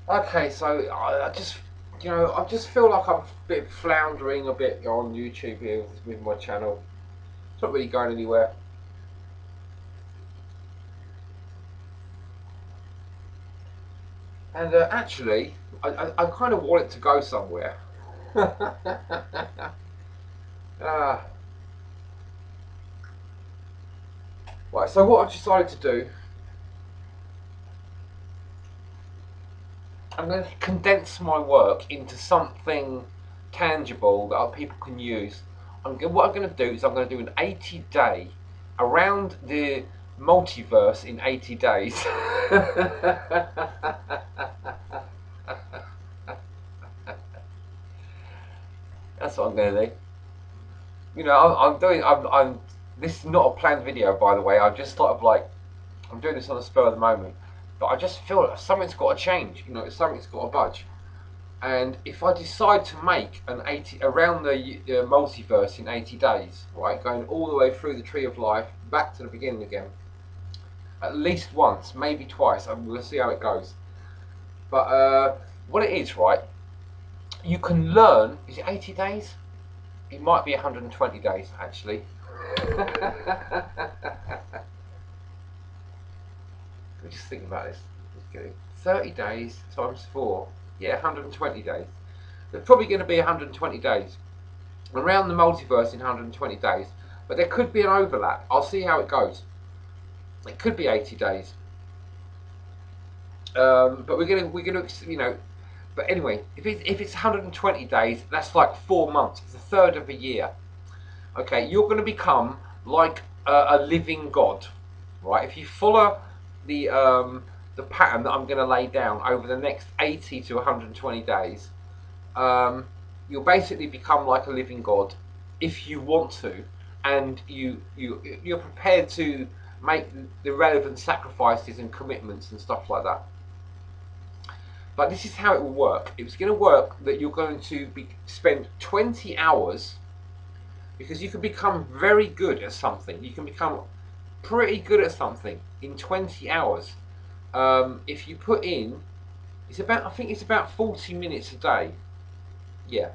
Okay, so I just, I just feel like I'm a bit floundering a bit on YouTube here with my channel. It's not really going anywhere. And actually, I kind of want it to go somewhere. Ah, right, so what I've decided to do, I'm going to condense my work into something tangible that other people can use. What I'm going to do is I'm going to do an 80-day around the multiverse in 80 days. That's what I'm going to do. I'm doing. This is not a planned video, by the way. I just thought of like I'm doing this on the spur of the moment, but I just feel like something's got to change. Something's got to budge. And if I decide to make an 80 around the multiverse in 80 days, right, going all the way through the tree of life back to the beginning again, at least once, maybe twice, and we'll see how it goes. But what it is, right? You can learn. Is it 80 days? It might be 120 days actually. We just think about this. 30 days times 4. Yeah, 120 days. They're probably going to be 120 days. Around the multiverse in 120 days. But there could be an overlap. I'll see how it goes. It could be 80 days. But we're gonna, But anyway, if it's 120 days, that's like 4 months. It's a third of a year. Okay, you're going to become like a living god, right? If you follow the pattern that I'm going to lay down over the next 80 to 120 days, um, you'll basically become like a living god if you want to, and you're prepared to make the relevant sacrifices and commitments and stuff like that. But this is how it will work. It's going to work that you're going to spend 20 hours, because you can become very good at something. You can become pretty good at something in 20 hours. If you put in, I think it's about 40 minutes a day. Yeah,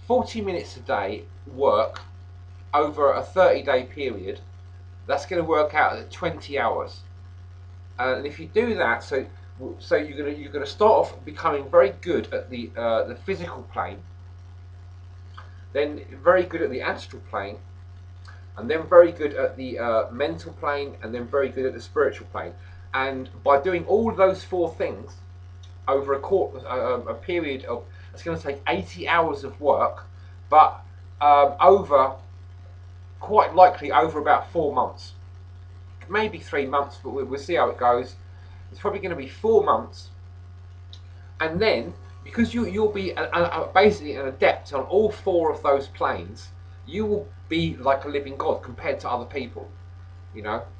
40 minutes a day work over a 30-day period. That's going to work out at 20 hours. And if you do that, so you're gonna start off becoming very good at the physical plane, then very good at the astral plane, and then very good at the mental plane, and then very good at the spiritual plane. And by doing all of those four things over a period of, it's going to take 80 hours of work, but over quite likely over about 4 months, maybe 3 months, but we'll see how it goes. It's probably going to be 4 months, and then because you'll be basically an adept on all four of those planes, you will be like a living god compared to other people.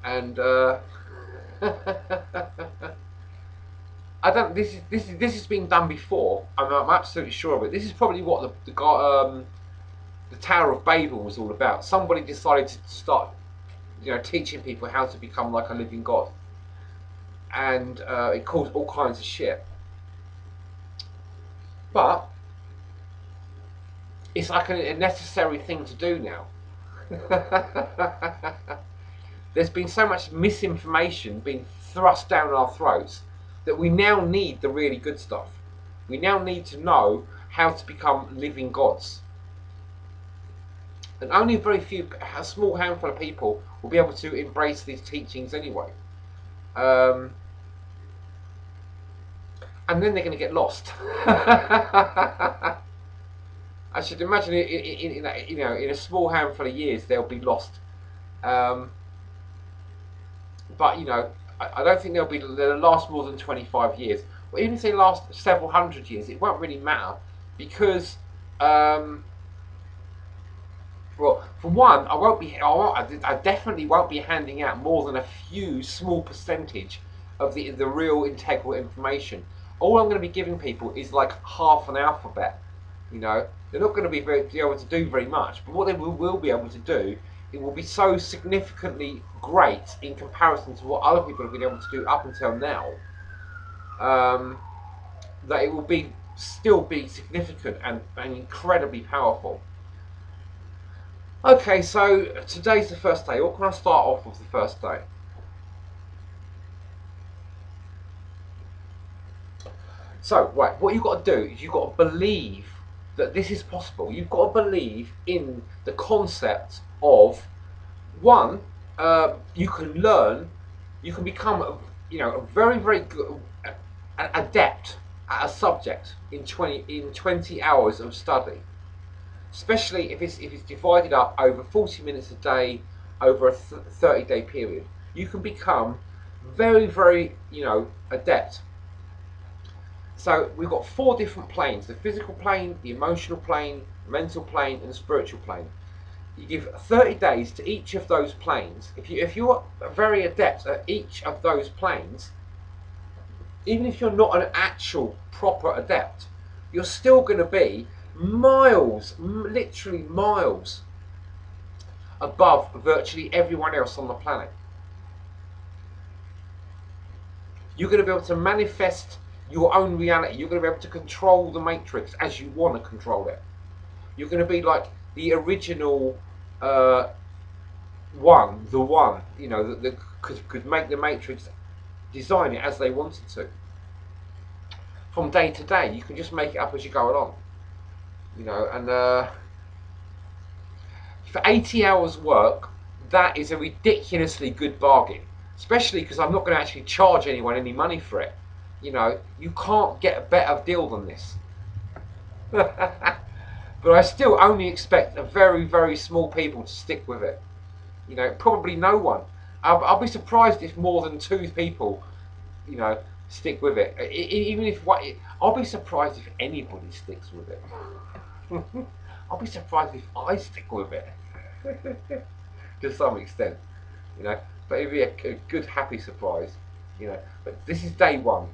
And I don't. This has been done before. I'm absolutely sure of it. This is probably what the Tower of Babel was all about. Somebody decided to start, teaching people how to become like a living god, and it caused all kinds of shit. But it's like a necessary thing to do now. There's been so much misinformation being thrust down our throats that we now need the really good stuff. We now need to know how to become living gods. And only a small handful of people will be able to embrace these teachings anyway. Um, and then they're going to get lost. I should imagine in a small handful of years they'll be lost. Um, but I don't think they'll last more than 25 years. Or even if they last several hundred years, it won't really matter, because um, well, for one, I definitely won't be handing out more than a few small percentage of the real integral information. All I'm going to be giving people is like half an alphabet. They're not going to be able to do very much, but what they will be able to do, it will be so significantly great in comparison to what other people have been able to do up until now. Um, that it will still be significant and incredibly powerful. Okay, so today's the first day. What can I start off with the first day? So, right, what you've got to do is you've got to believe that this is possible. You've got to believe in the concept of one. You can learn. You can become, a very, very good adept at a subject in 20 hours of study. Especially if it's divided up over 40 minutes a day over a 30-day period. You can become very, very, adept. So we've got four different planes: the physical plane, the emotional plane, the mental plane, and the spiritual plane. You give 30 days to each of those planes. If you're very adept at each of those planes, even if you're not an actual proper adept, you're still going to be miles, literally miles, above virtually everyone else on the planet. You're going to be able to manifest your own reality. You're going to be able to control the matrix as you want to control it. You're going to be like the original the one, that could make the matrix, design it as they wanted to. From day to day, you can just make it up as you go along. And for 80 hours work, that is a ridiculously good bargain. Especially because I'm not going to actually charge anyone any money for it. You can't get a better deal than this. But I still only expect a very, very small people to stick with it. Probably no one. I'll be surprised if more than two people, stick with it. Even if I'll be surprised if anybody sticks with it. I'll be surprised if I stick with it. To some extent, but it'd be a good, happy surprise. But this is day one.